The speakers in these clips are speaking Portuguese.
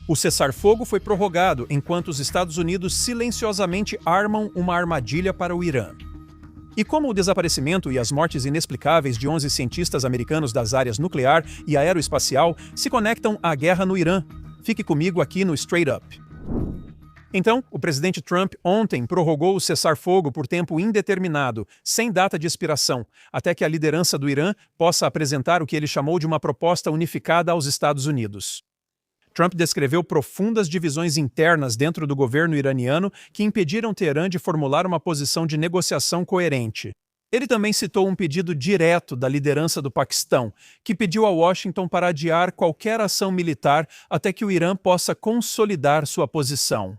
O cessar-fogo foi prorrogado enquanto os Estados Unidos silenciosamente armam uma armadilha para o Irã. E como o desaparecimento e as mortes inexplicáveis de 11 cientistas americanos das áreas nuclear e aeroespacial se conectam à guerra no Irã? Fique comigo aqui no Straight Up. Então, o presidente Trump ontem prorrogou o cessar-fogo por tempo indeterminado, sem data de expiração, até que a liderança do Irã possa apresentar o que ele chamou de uma proposta unificada aos Estados Unidos. Trump descreveu profundas divisões internas dentro do governo iraniano que impediram Teherã de formular uma posição de negociação coerente. Ele também citou um pedido direto da liderança do Paquistão, que pediu a Washington para adiar qualquer ação militar até que o Irã possa consolidar sua posição.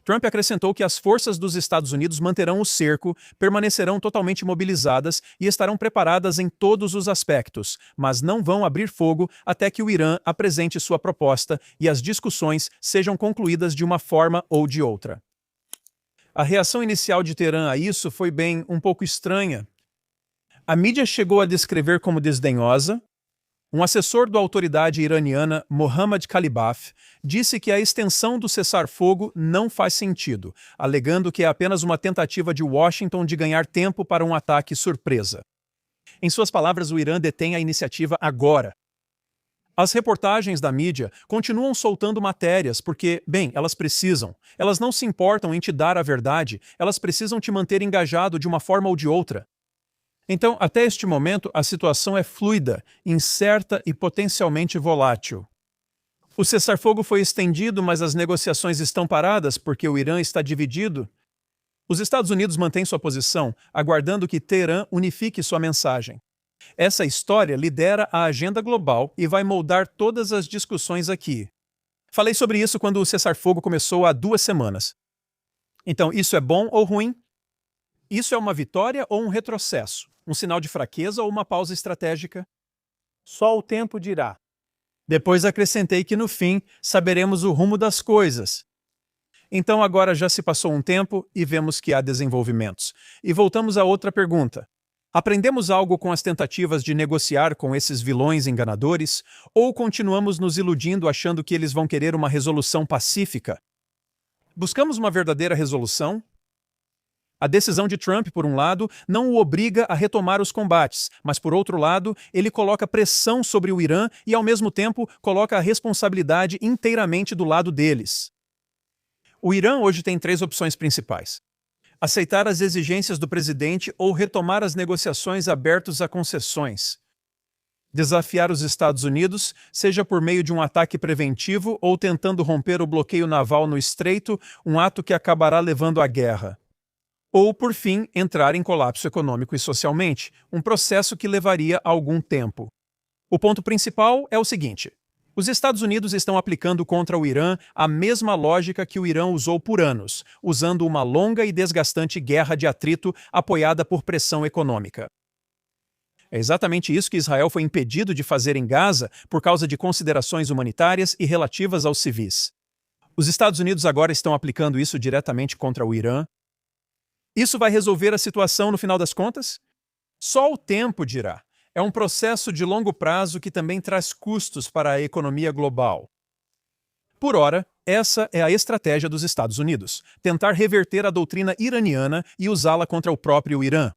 Trump acrescentou que as forças dos Estados Unidos manterão o cerco, permanecerão totalmente mobilizadas e estarão preparadas em todos os aspectos, mas não vão abrir fogo até que o Irã apresente sua proposta e as discussões sejam concluídas de uma forma ou de outra. A reação inicial de Teherã a isso foi um pouco estranha. A mídia chegou a descrever como desdenhosa. Um assessor da autoridade iraniana, Mohammad Khalibaf, disse que a extensão do cessar-fogo não faz sentido, alegando que é apenas uma tentativa de Washington de ganhar tempo para um ataque surpresa. Em suas palavras, o Irã detém a iniciativa agora. As reportagens da mídia continuam soltando matérias porque, elas precisam. Elas não se importam em te dar a verdade, elas precisam te manter engajado de uma forma ou de outra. Então, até este momento, a situação é fluida, incerta e potencialmente volátil. O cessar-fogo foi estendido, mas as negociações estão paradas porque o Irã está dividido. Os Estados Unidos mantêm sua posição, aguardando que Teherã unifique sua mensagem. Essa história lidera a agenda global e vai moldar todas as discussões aqui. Falei sobre isso quando o cessar-fogo começou há 2 semanas. Então, isso é bom ou ruim? Isso é uma vitória ou um retrocesso? Um sinal de fraqueza ou uma pausa estratégica? Só o tempo dirá. Depois acrescentei que no fim saberemos o rumo das coisas. Então agora já se passou um tempo e vemos que há desenvolvimentos. E voltamos a outra pergunta. Aprendemos algo com as tentativas de negociar com esses vilões enganadores? Ou continuamos nos iludindo achando que eles vão querer uma resolução pacífica? Buscamos uma verdadeira resolução? A decisão de Trump, por um lado, não o obriga a retomar os combates, mas, por outro lado, ele coloca pressão sobre o Irã e, ao mesmo tempo, coloca a responsabilidade inteiramente do lado deles. O Irã hoje tem 3 opções principais: aceitar as exigências do presidente ou retomar as negociações abertas a concessões. Desafiar os Estados Unidos, seja por meio de um ataque preventivo ou tentando romper o bloqueio naval no Estreito, um ato que acabará levando à guerra. Ou, por fim, entrar em colapso econômico e socialmente, um processo que levaria algum tempo. O ponto principal é o seguinte: os Estados Unidos estão aplicando contra o Irã a mesma lógica que o Irã usou por anos, usando uma longa e desgastante guerra de atrito apoiada por pressão econômica. É exatamente isso que Israel foi impedido de fazer em Gaza por causa de considerações humanitárias e relativas aos civis. Os Estados Unidos agora estão aplicando isso diretamente contra o Irã. Isso vai resolver a situação no final das contas? Só o tempo dirá. É um processo de longo prazo que também traz custos para a economia global. Por ora, essa é a estratégia dos Estados Unidos: tentar reverter a doutrina iraniana e usá-la contra o próprio Irã.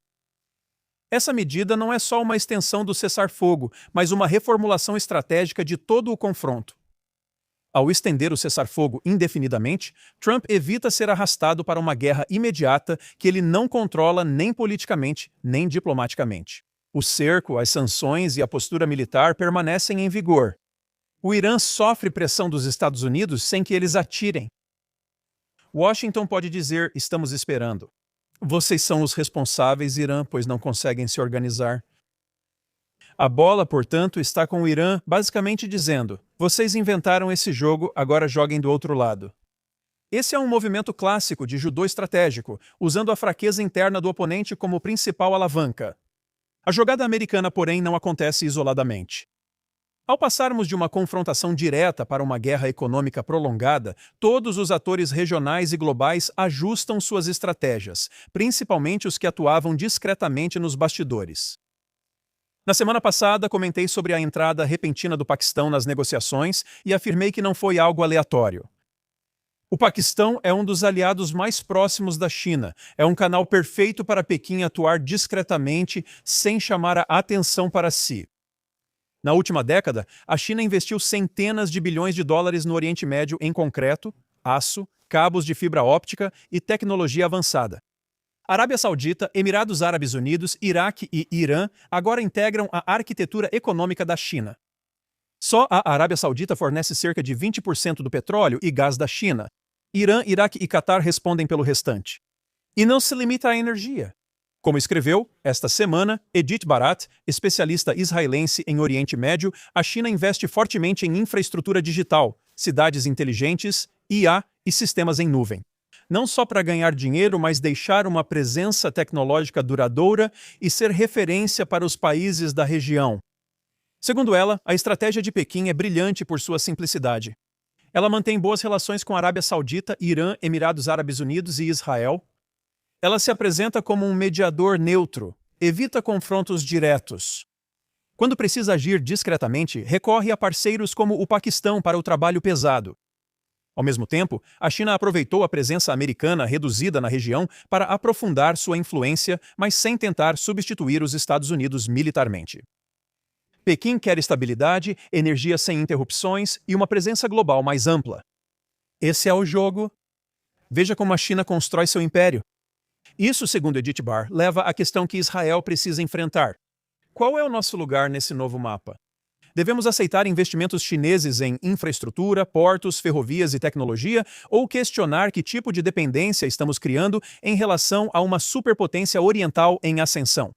Essa medida não é só uma extensão do cessar-fogo, mas uma reformulação estratégica de todo o confronto. Ao estender o cessar-fogo indefinidamente, Trump evita ser arrastado para uma guerra imediata que ele não controla nem politicamente, nem diplomaticamente. O cerco, as sanções e a postura militar permanecem em vigor. O Irã sofre pressão dos Estados Unidos sem que eles atirem. Washington pode dizer: estamos esperando. Vocês são os responsáveis, Irã, pois não conseguem se organizar. A bola, portanto, está com o Irã basicamente dizendo: vocês inventaram esse jogo, agora joguem do outro lado. Esse é um movimento clássico de judô estratégico, usando a fraqueza interna do oponente como principal alavanca. A jogada americana, porém, não acontece isoladamente. Ao passarmos de uma confrontação direta para uma guerra econômica prolongada, todos os atores regionais e globais ajustam suas estratégias, principalmente os que atuavam discretamente nos bastidores. Na semana passada, comentei sobre a entrada repentina do Paquistão nas negociações e afirmei que não foi algo aleatório. O Paquistão é um dos aliados mais próximos da China. É um canal perfeito para Pequim atuar discretamente, sem chamar a atenção para si. Na última década, a China investiu centenas de bilhões de dólares no Oriente Médio em concreto, aço, cabos de fibra óptica e tecnologia avançada. Arábia Saudita, Emirados Árabes Unidos, Iraque e Irã agora integram a arquitetura econômica da China. Só a Arábia Saudita fornece cerca de 20% do petróleo e gás da China. Irã, Iraque e Catar respondem pelo restante. E não se limita à energia. Como escreveu, esta semana, Edith Barat, especialista israelense em Oriente Médio, a China investe fortemente em infraestrutura digital, cidades inteligentes, IA e sistemas em nuvem. Não só para ganhar dinheiro, mas deixar uma presença tecnológica duradoura e ser referência para os países da região. Segundo ela, a estratégia de Pequim é brilhante por sua simplicidade. Ela mantém boas relações com a Arábia Saudita, Irã, Emirados Árabes Unidos e Israel. Ela se apresenta como um mediador neutro, evita confrontos diretos. Quando precisa agir discretamente, recorre a parceiros como o Paquistão para o trabalho pesado. Ao mesmo tempo, a China aproveitou a presença americana reduzida na região para aprofundar sua influência, mas sem tentar substituir os Estados Unidos militarmente. Pequim quer estabilidade, energia sem interrupções e uma presença global mais ampla. Esse é o jogo. Veja como a China constrói seu império. Isso, segundo Edith Bar, leva à questão que Israel precisa enfrentar. Qual é o nosso lugar nesse novo mapa? Devemos aceitar investimentos chineses em infraestrutura, portos, ferrovias e tecnologia ou questionar que tipo de dependência estamos criando em relação a uma superpotência oriental em ascensão?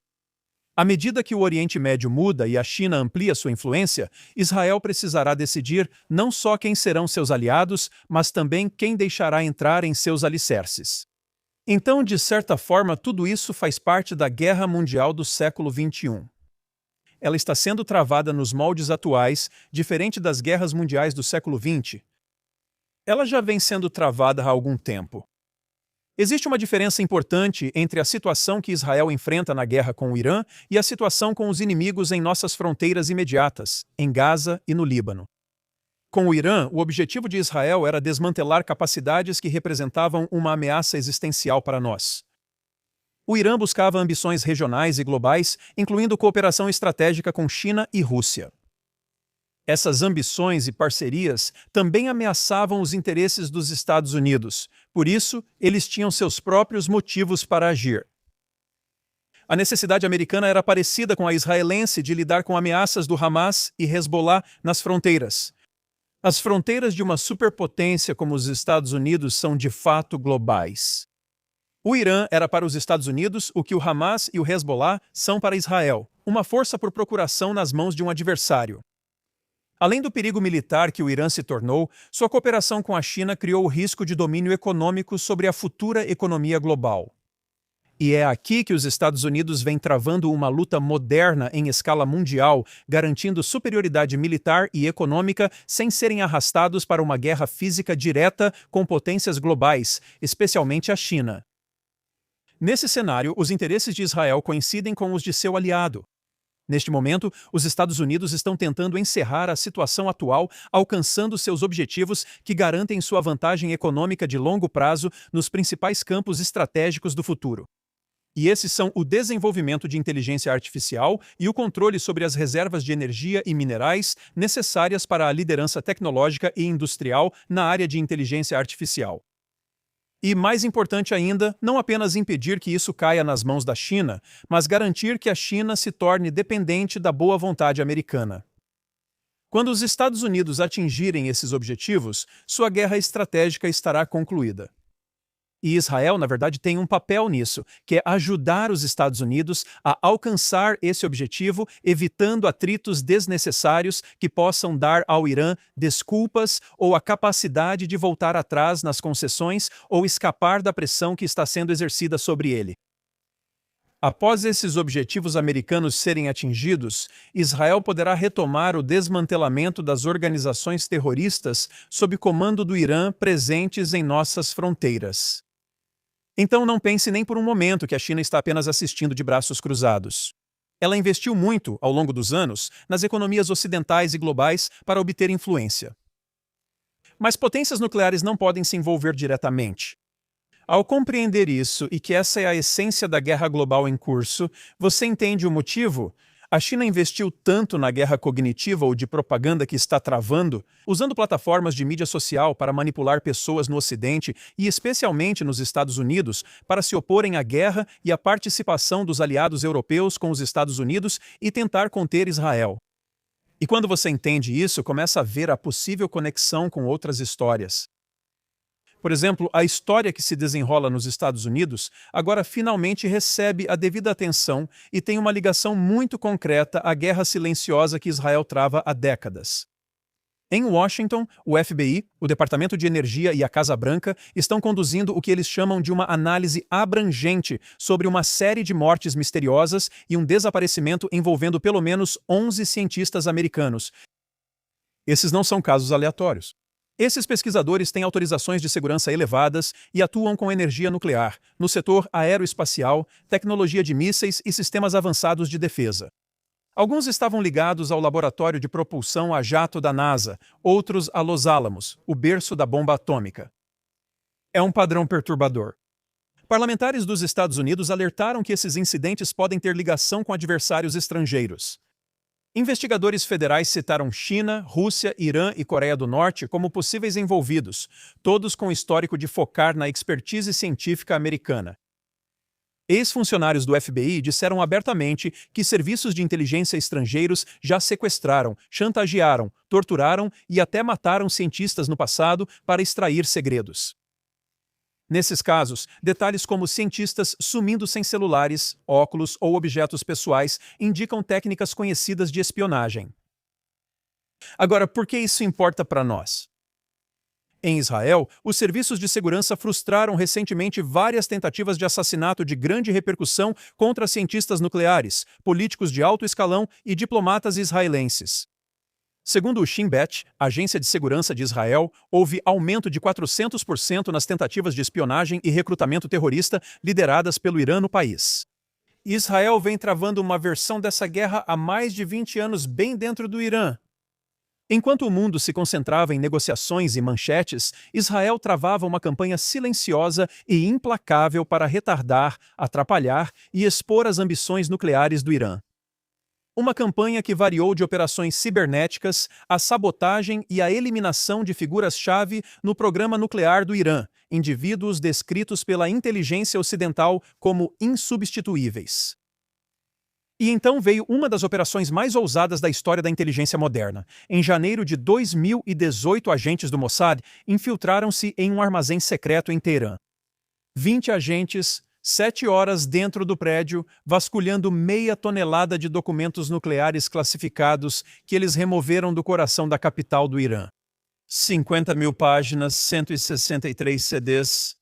À medida que o Oriente Médio muda e a China amplia sua influência, Israel precisará decidir não só quem serão seus aliados, mas também quem deixará entrar em seus alicerces. Então, de certa forma, tudo isso faz parte da Guerra Mundial do século XXI. Ela está sendo travada nos moldes atuais, diferente das guerras mundiais do século XX. Ela já vem sendo travada há algum tempo. Existe uma diferença importante entre a situação que Israel enfrenta na guerra com o Irã e a situação com os inimigos em nossas fronteiras imediatas, em Gaza e no Líbano. Com o Irã, o objetivo de Israel era desmantelar capacidades que representavam uma ameaça existencial para nós. O Irã buscava ambições regionais e globais, incluindo cooperação estratégica com China e Rússia. Essas ambições e parcerias também ameaçavam os interesses dos Estados Unidos, por isso, eles tinham seus próprios motivos para agir. A necessidade americana era parecida com a israelense de lidar com ameaças do Hamas e Hezbollah nas fronteiras. As fronteiras de uma superpotência como os Estados Unidos são de fato globais. O Irã era para os Estados Unidos o que o Hamas e o Hezbollah são para Israel, uma força por procuração nas mãos de um adversário. Além do perigo militar que o Irã se tornou, sua cooperação com a China criou o risco de domínio econômico sobre a futura economia global. E é aqui que os Estados Unidos vêm travando uma luta moderna em escala mundial, garantindo superioridade militar e econômica sem serem arrastados para uma guerra física direta com potências globais, especialmente a China. Nesse cenário, os interesses de Israel coincidem com os de seu aliado. Neste momento, os Estados Unidos estão tentando encerrar a situação atual, alcançando seus objetivos que garantem sua vantagem econômica de longo prazo nos principais campos estratégicos do futuro. E esses são o desenvolvimento de inteligência artificial e o controle sobre as reservas de energia e minerais necessárias para a liderança tecnológica e industrial na área de inteligência artificial. E, mais importante ainda, não apenas impedir que isso caia nas mãos da China, mas garantir que a China se torne dependente da boa vontade americana. Quando os Estados Unidos atingirem esses objetivos, sua guerra estratégica estará concluída. E Israel, na verdade, tem um papel nisso, que é ajudar os Estados Unidos a alcançar esse objetivo, evitando atritos desnecessários que possam dar ao Irã desculpas ou a capacidade de voltar atrás nas concessões ou escapar da pressão que está sendo exercida sobre ele. Após esses objetivos americanos serem atingidos, Israel poderá retomar o desmantelamento das organizações terroristas sob comando do Irã presentes em nossas fronteiras. Então não pense nem por um momento que a China está apenas assistindo de braços cruzados. Ela investiu muito, ao longo dos anos, nas economias ocidentais e globais para obter influência. Mas potências nucleares não podem se envolver diretamente. Ao compreender isso e que essa é a essência da guerra global em curso, você entende o motivo? A China investiu tanto na guerra cognitiva ou de propaganda que está travando, usando plataformas de mídia social para manipular pessoas no Ocidente e especialmente nos Estados Unidos para se oporem à guerra e à participação dos aliados europeus com os Estados Unidos e tentar conter Israel. E quando você entende isso, começa a ver a possível conexão com outras histórias. Por exemplo, a história que se desenrola nos Estados Unidos agora finalmente recebe a devida atenção e tem uma ligação muito concreta à guerra silenciosa que Israel trava há décadas. Em Washington, o FBI, o Departamento de Energia e a Casa Branca estão conduzindo o que eles chamam de uma análise abrangente sobre uma série de mortes misteriosas e um desaparecimento envolvendo pelo menos 11 cientistas americanos. Esses não são casos aleatórios. Esses pesquisadores têm autorizações de segurança elevadas e atuam com energia nuclear, no setor aeroespacial, tecnologia de mísseis e sistemas avançados de defesa. Alguns estavam ligados ao laboratório de propulsão a jato da NASA, outros a Los Alamos, o berço da bomba atômica. É um padrão perturbador. Parlamentares dos Estados Unidos alertaram que esses incidentes podem ter ligação com adversários estrangeiros. Investigadores federais citaram China, Rússia, Irã e Coreia do Norte como possíveis envolvidos, todos com histórico de focar na expertise científica americana. Ex-funcionários do FBI disseram abertamente que serviços de inteligência estrangeiros já sequestraram, chantagearam, torturaram e até mataram cientistas no passado para extrair segredos. Nesses casos, detalhes como cientistas sumindo sem celulares, óculos ou objetos pessoais indicam técnicas conhecidas de espionagem. Agora, por que isso importa para nós? Em Israel, os serviços de segurança frustraram recentemente várias tentativas de assassinato de grande repercussão contra cientistas nucleares, políticos de alto escalão e diplomatas israelenses. Segundo o Shin Bet, agência de segurança de Israel, houve aumento de 400% nas tentativas de espionagem e recrutamento terrorista lideradas pelo Irã no país. Israel vem travando uma versão dessa guerra há mais de 20 anos bem dentro do Irã. Enquanto o mundo se concentrava em negociações e manchetes, Israel travava uma campanha silenciosa e implacável para retardar, atrapalhar e expor as ambições nucleares do Irã. Uma campanha que variou de operações cibernéticas à sabotagem e à eliminação de figuras-chave no programa nuclear do Irã, indivíduos descritos pela inteligência ocidental como insubstituíveis. E então veio uma das operações mais ousadas da história da inteligência moderna. Em janeiro de 2018, agentes do Mossad infiltraram-se em um armazém secreto em Teherã. 20 agentes, 7 horas dentro do prédio, vasculhando meia tonelada de documentos nucleares classificados que eles removeram do coração da capital do Irã. 50.000 páginas, 163 CDs.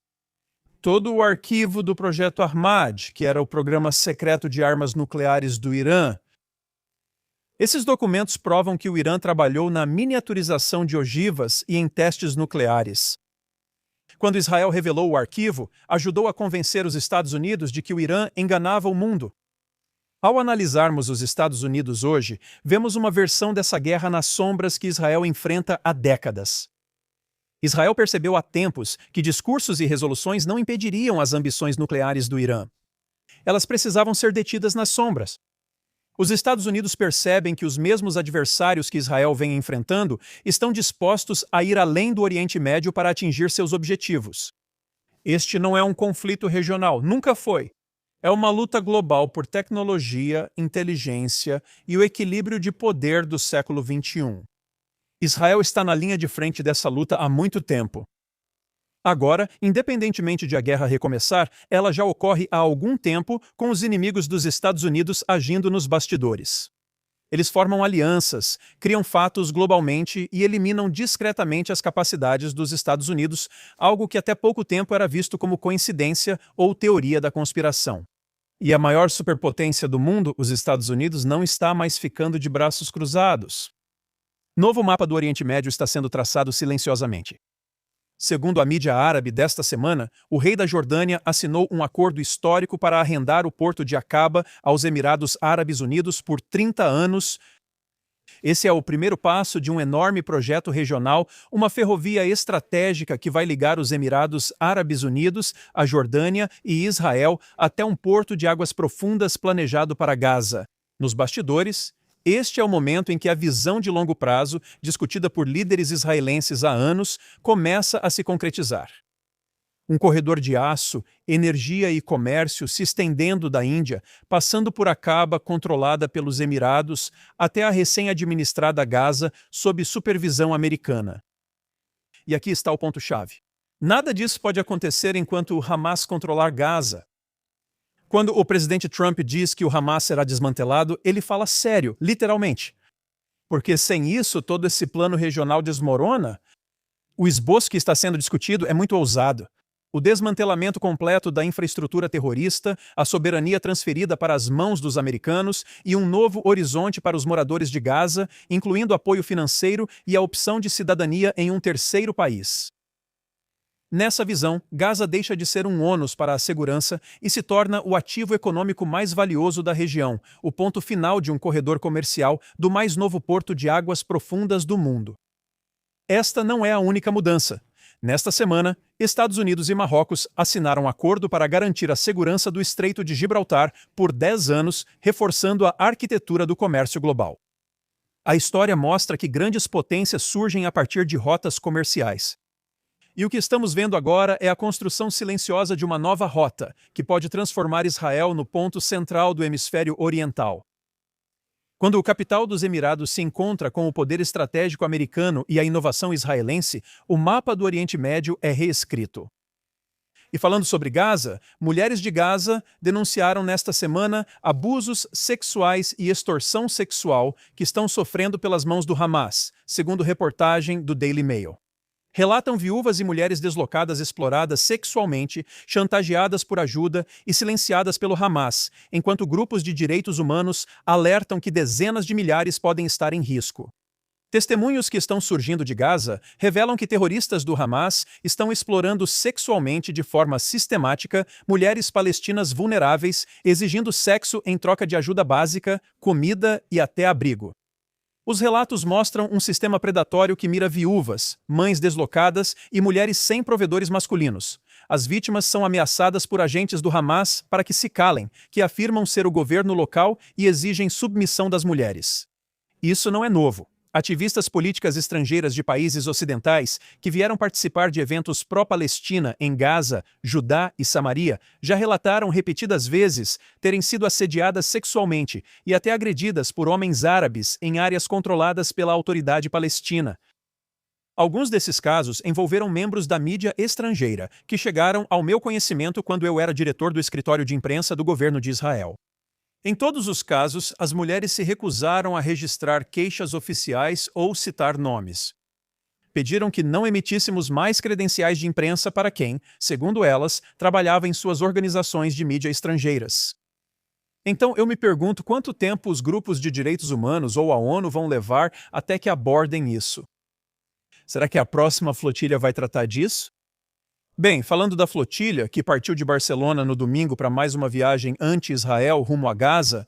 Todo o arquivo do projeto Ahmad, que era o programa secreto de armas nucleares do Irã. Esses documentos provam que o Irã trabalhou na miniaturização de ogivas e em testes nucleares. Quando Israel revelou o arquivo, ajudou a convencer os Estados Unidos de que o Irã enganava o mundo. Ao analisarmos os Estados Unidos hoje, vemos uma versão dessa guerra nas sombras que Israel enfrenta há décadas. Israel percebeu há tempos que discursos e resoluções não impediriam as ambições nucleares do Irã. Elas precisavam ser detidas nas sombras. Os Estados Unidos percebem que os mesmos adversários que Israel vem enfrentando estão dispostos a ir além do Oriente Médio para atingir seus objetivos. Este não é um conflito regional, nunca foi. É uma luta global por tecnologia, inteligência e o equilíbrio de poder do século XXI. Israel está na linha de frente dessa luta há muito tempo. Agora, independentemente de a guerra recomeçar, ela já ocorre há algum tempo com os inimigos dos Estados Unidos agindo nos bastidores. Eles formam alianças, criam fatos globalmente e eliminam discretamente as capacidades dos Estados Unidos, algo que até pouco tempo era visto como coincidência ou teoria da conspiração. E a maior superpotência do mundo, os Estados Unidos, não está mais ficando de braços cruzados. Novo mapa do Oriente Médio está sendo traçado silenciosamente. Segundo a mídia árabe desta semana, o rei da Jordânia assinou um acordo histórico para arrendar o porto de Aqaba aos Emirados Árabes Unidos por 30 anos. Esse é o primeiro passo de um enorme projeto regional, uma ferrovia estratégica que vai ligar os Emirados Árabes Unidos, a Jordânia e Israel até um porto de águas profundas planejado para Gaza. Nos bastidores, este é o momento em que a visão de longo prazo, discutida por líderes israelenses há anos, começa a se concretizar. Um corredor de aço, energia e comércio se estendendo da Índia, passando por Aqaba, controlada pelos Emirados, até a recém-administrada Gaza, sob supervisão americana. E aqui está o ponto-chave. Nada disso pode acontecer enquanto o Hamas controlar Gaza. Quando o presidente Trump diz que o Hamas será desmantelado, ele fala sério, literalmente. Porque sem isso, todo esse plano regional desmorona. O esboço que está sendo discutido é muito ousado. O desmantelamento completo da infraestrutura terrorista, a soberania transferida para as mãos dos americanos e um novo horizonte para os moradores de Gaza, incluindo apoio financeiro e a opção de cidadania em um terceiro país. Nessa visão, Gaza deixa de ser um ônus para a segurança e se torna o ativo econômico mais valioso da região, o ponto final de um corredor comercial do mais novo porto de águas profundas do mundo. Esta não é a única mudança. Nesta semana, Estados Unidos e Marrocos assinaram um acordo para garantir a segurança do Estreito de Gibraltar por 10 anos, reforçando a arquitetura do comércio global. A história mostra que grandes potências surgem a partir de rotas comerciais. E o que estamos vendo agora é a construção silenciosa de uma nova rota, que pode transformar Israel no ponto central do hemisfério oriental. Quando o capital dos Emirados se encontra com o poder estratégico americano e a inovação israelense, o mapa do Oriente Médio é reescrito. E falando sobre Gaza, mulheres de Gaza denunciaram nesta semana abusos sexuais e extorsão sexual que estão sofrendo pelas mãos do Hamas, segundo reportagem do Daily Mail. Relatam viúvas e mulheres deslocadas exploradas sexualmente, chantageadas por ajuda e silenciadas pelo Hamas, enquanto grupos de direitos humanos alertam que dezenas de milhares podem estar em risco. Testemunhos que estão surgindo de Gaza revelam que terroristas do Hamas estão explorando sexualmente de forma sistemática mulheres palestinas vulneráveis, exigindo sexo em troca de ajuda básica, comida e até abrigo. Os relatos mostram um sistema predatório que mira viúvas, mães deslocadas e mulheres sem provedores masculinos. As vítimas são ameaçadas por agentes do Hamas para que se calem, que afirmam ser o governo local e exigem submissão das mulheres. Isso não é novo. Ativistas políticas estrangeiras de países ocidentais que vieram participar de eventos pró-Palestina em Gaza, Judá e Samaria já relataram repetidas vezes terem sido assediadas sexualmente e até agredidas por homens árabes em áreas controladas pela autoridade palestina. Alguns desses casos envolveram membros da mídia estrangeira, que chegaram ao meu conhecimento quando eu era diretor do escritório de imprensa do governo de Israel. Em todos os casos, as mulheres se recusaram a registrar queixas oficiais ou citar nomes. Pediram que não emitíssemos mais credenciais de imprensa para quem, segundo elas, trabalhava em suas organizações de mídia estrangeiras. Então eu me pergunto quanto tempo os grupos de direitos humanos ou a ONU vão levar até que abordem isso. Será que a próxima flotilha vai tratar disso? Bem, falando da flotilha, que partiu de Barcelona no domingo para mais uma viagem anti-Israel rumo a Gaza,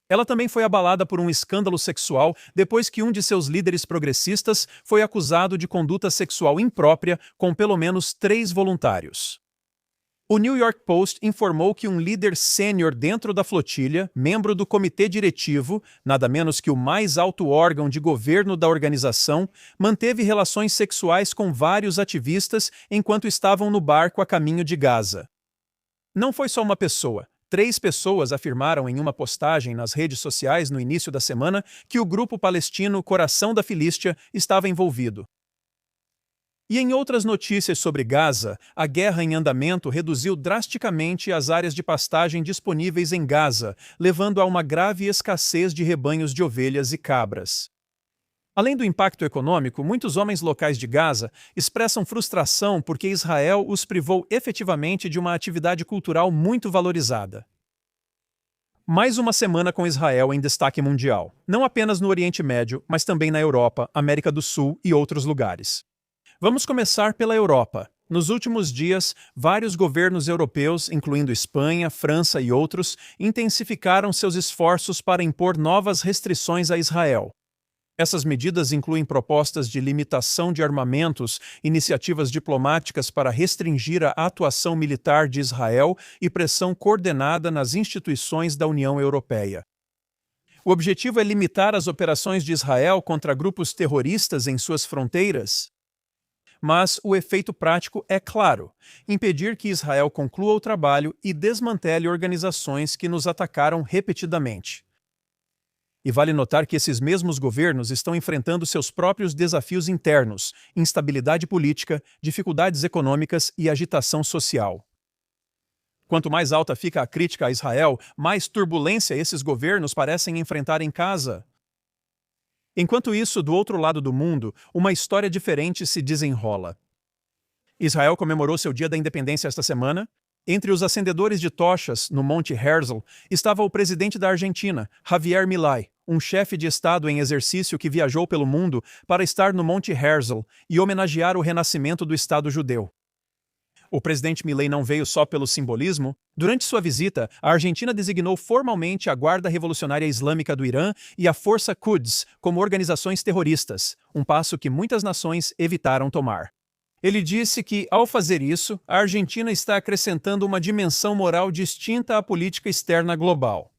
ela também foi abalada por um escândalo sexual depois que um de seus líderes progressistas foi acusado de conduta sexual imprópria com pelo menos 3 voluntários. O New York Post informou que um líder sênior dentro da flotilha, membro do comitê diretivo, nada menos que o mais alto órgão de governo da organização, manteve relações sexuais com vários ativistas enquanto estavam no barco a caminho de Gaza. Não foi só uma pessoa. 3 pessoas afirmaram em uma postagem nas redes sociais no início da semana que o grupo palestino Coração da Filístia estava envolvido. E em outras notícias sobre Gaza, a guerra em andamento reduziu drasticamente as áreas de pastagem disponíveis em Gaza, levando a uma grave escassez de rebanhos de ovelhas e cabras. Além do impacto econômico, muitos homens locais de Gaza expressam frustração porque Israel os privou efetivamente de uma atividade cultural muito valorizada. Mais uma semana com Israel em destaque mundial, não apenas no Oriente Médio, mas também na Europa, América do Sul e outros lugares. Vamos começar pela Europa. Nos últimos dias, vários governos europeus, incluindo Espanha, França e outros, intensificaram seus esforços para impor novas restrições a Israel. Essas medidas incluem propostas de limitação de armamentos, iniciativas diplomáticas para restringir a atuação militar de Israel e pressão coordenada nas instituições da União Europeia. O objetivo é limitar as operações de Israel contra grupos terroristas em suas fronteiras. Mas o efeito prático é claro: impedir que Israel conclua o trabalho e desmantele organizações que nos atacaram repetidamente. E vale notar que esses mesmos governos estão enfrentando seus próprios desafios internos, instabilidade política, dificuldades econômicas e agitação social. Quanto mais alta fica a crítica a Israel, mais turbulência esses governos parecem enfrentar em casa. Enquanto isso, do outro lado do mundo, uma história diferente se desenrola. Israel comemorou seu Dia da Independência esta semana. Entre os acendedores de tochas no Monte Herzl estava o presidente da Argentina, Javier Milei, um chefe de Estado em exercício que viajou pelo mundo para estar no Monte Herzl e homenagear o renascimento do Estado judeu. O presidente Milei não veio só pelo simbolismo. Durante sua visita, a Argentina designou formalmente a Guarda Revolucionária Islâmica do Irã e a Força Quds como organizações terroristas, um passo que muitas nações evitaram tomar. Ele disse que, ao fazer isso, a Argentina está acrescentando uma dimensão moral distinta à política externa global.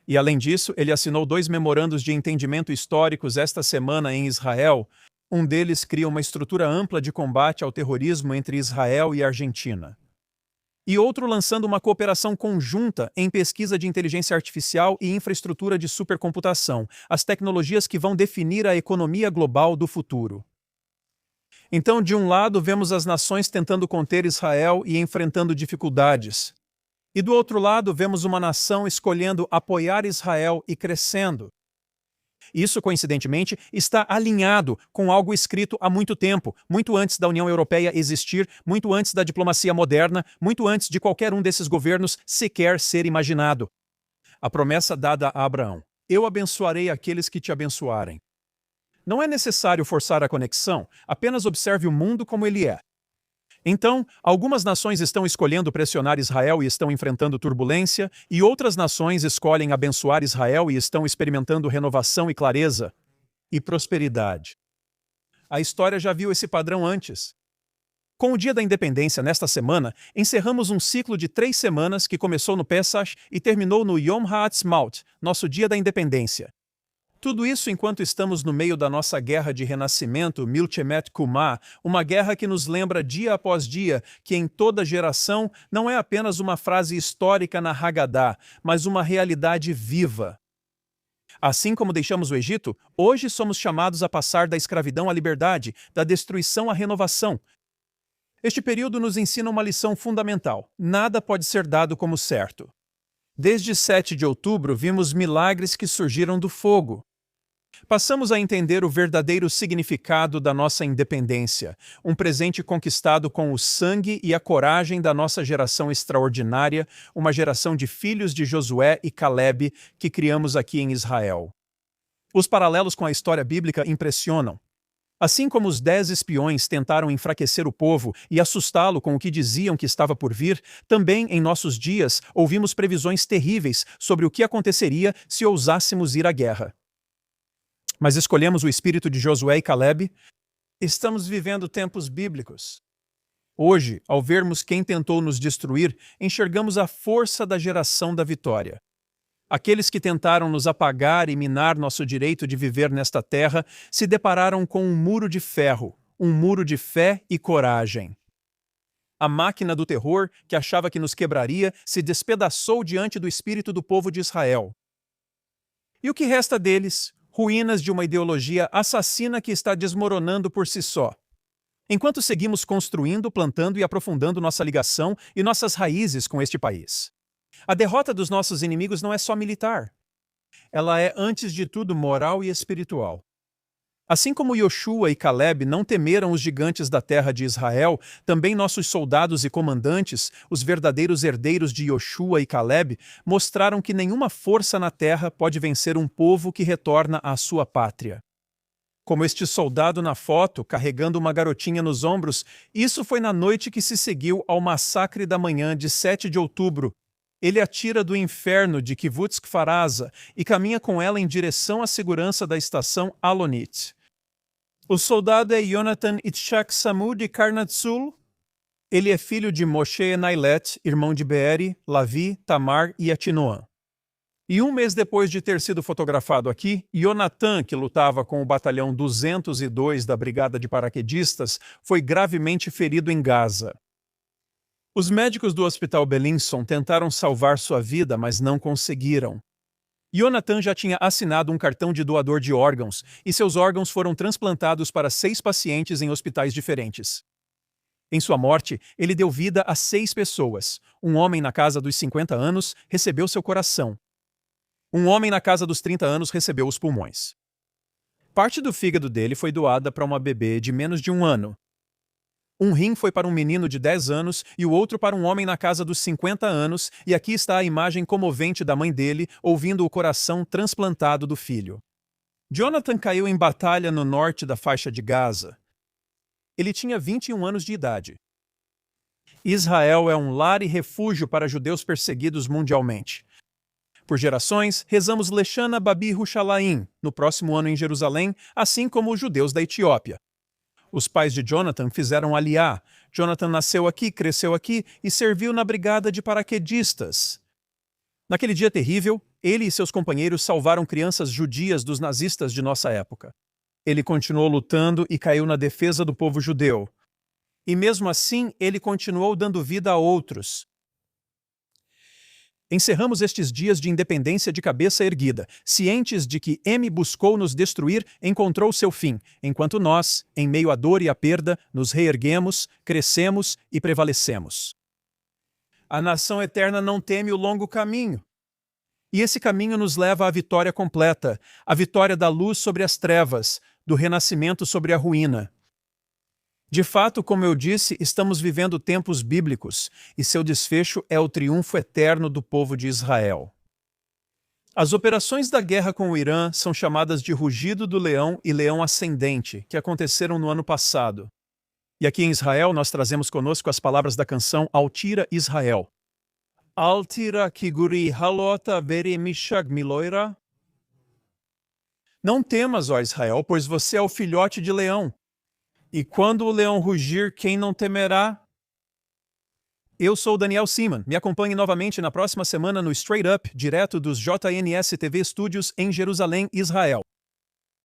E, além disso, ele assinou 2 memorandos de entendimento históricos esta semana em Israel. Um deles cria uma estrutura ampla de combate ao terrorismo entre Israel e Argentina. E outro lançando uma cooperação conjunta em pesquisa de inteligência artificial e infraestrutura de supercomputação, as tecnologias que vão definir a economia global do futuro. Então, de um lado, vemos as nações tentando conter Israel e enfrentando dificuldades. E do outro lado, vemos uma nação escolhendo apoiar Israel e crescendo. Isso, coincidentemente, está alinhado com algo escrito há muito tempo, muito antes da União Europeia existir, muito antes da diplomacia moderna, muito antes de qualquer um desses governos sequer ser imaginado. A promessa dada a Abraão: eu abençoarei aqueles que te abençoarem. Não é necessário forçar a conexão, apenas observe o mundo como ele é. Então, algumas nações estão escolhendo pressionar Israel e estão enfrentando turbulência, e outras nações escolhem abençoar Israel e estão experimentando renovação e clareza e prosperidade. A história já viu esse padrão antes. Com o Dia da Independência nesta semana, encerramos um ciclo de 3 semanas que começou no Pesach e terminou no Yom HaAtzmaut, nosso Dia da Independência. Tudo isso enquanto estamos no meio da nossa guerra de renascimento, Milchemet Kumah, uma guerra que nos lembra dia após dia que em toda geração não é apenas uma frase histórica na Haggadah, mas uma realidade viva. Assim como deixamos o Egito, hoje somos chamados a passar da escravidão à liberdade, da destruição à renovação. Este período nos ensina uma lição fundamental: nada pode ser dado como certo. Desde 7 de outubro vimos milagres que surgiram do fogo. Passamos a entender o verdadeiro significado da nossa independência, um presente conquistado com o sangue e a coragem da nossa geração extraordinária, uma geração de filhos de Josué e Caleb que criamos aqui em Israel. Os paralelos com a história bíblica impressionam. Assim como os 10 espiões tentaram enfraquecer o povo e assustá-lo com o que diziam que estava por vir, também em nossos dias ouvimos previsões terríveis sobre o que aconteceria se ousássemos ir à guerra. Mas escolhemos o espírito de Josué e Caleb. Estamos vivendo tempos bíblicos. Hoje, ao vermos quem tentou nos destruir, enxergamos a força da geração da vitória. Aqueles que tentaram nos apagar e minar nosso direito de viver nesta terra se depararam com um muro de ferro, um muro de fé e coragem. A máquina do terror, que achava que nos quebraria, se despedaçou diante do espírito do povo de Israel. E o que resta deles? Ruínas de uma ideologia assassina que está desmoronando por si só. Enquanto seguimos construindo, plantando e aprofundando nossa ligação e nossas raízes com este país. A derrota dos nossos inimigos não é só militar. Ela é, antes de tudo, moral e espiritual. Assim como Yoshua e Caleb não temeram os gigantes da terra de Israel, também nossos soldados e comandantes, os verdadeiros herdeiros de Yoshua e Caleb, mostraram que nenhuma força na terra pode vencer um povo que retorna à sua pátria. como este soldado na foto, carregando uma garotinha nos ombros, isso foi na noite que se seguiu ao massacre da manhã de 7 de outubro. Ele atira do inferno de Kibbutz Kfar Aza e caminha com ela em direção à segurança da estação Alonit. O soldado é Yonatan Itchak Samud Karnatzul. Ele é filho de Moshe Enailet, irmão de Beeri, Lavi, Tamar e Atinoã. E um mês depois de ter sido fotografado aqui, Yonatan, que lutava com o batalhão 202 da Brigada de Paraquedistas, foi gravemente ferido em Gaza. Os médicos do Hospital Belinson tentaram salvar sua vida, mas não conseguiram. Yonatan já tinha assinado um cartão de doador de órgãos e seus órgãos foram transplantados para 6 pacientes em hospitais diferentes. Em sua morte, ele deu vida a 6 pessoas. Um homem na casa dos 50 anos recebeu seu coração. Um homem na casa dos 30 anos recebeu os pulmões. Parte do fígado dele foi doada para uma bebê de menos de 1 ano. Um rim foi para um menino de 10 anos e o outro para um homem na casa dos 50 anos, e aqui está a imagem comovente da mãe dele ouvindo o coração transplantado do filho. Jonathan caiu em batalha no norte da faixa de Gaza. Ele tinha 21 anos de idade. Israel é um lar e refúgio para judeus perseguidos mundialmente. Por gerações, rezamos Leshana Babi Rushalaim, no próximo ano em Jerusalém, assim como os judeus da Etiópia. Os pais de Jonathan fizeram aliá. Jonathan nasceu aqui, cresceu aqui e serviu na brigada de paraquedistas. Naquele dia terrível, ele e seus companheiros salvaram crianças judias dos nazistas de nossa época. Ele continuou lutando e caiu na defesa do povo judeu. E mesmo assim, ele continuou dando vida a outros. Encerramos estes dias de independência de cabeça erguida, cientes de que M buscou nos destruir, encontrou seu fim, enquanto nós, em meio à dor e à perda, nos reerguemos, crescemos e prevalecemos. A nação eterna não teme o longo caminho. E esse caminho nos leva à vitória completa, a vitória da luz sobre as trevas, do renascimento sobre a ruína. De fato, como eu disse, estamos vivendo tempos bíblicos, e seu desfecho é o triunfo eterno do povo de Israel. As operações da guerra com o Irã são chamadas de Rugido do Leão e Leão Ascendente, que aconteceram no ano passado. E aqui em Israel nós trazemos conosco as palavras da canção Altira Israel. Altira kiguri halota veri mishag miloira. Não temas, ó Israel, pois você é o filhote de leão. E quando o leão rugir, quem não temerá? Eu sou Daniel Seaman. Me acompanhe novamente na próxima semana no Straight Up, direto dos JNS TV Studios em Jerusalém, Israel.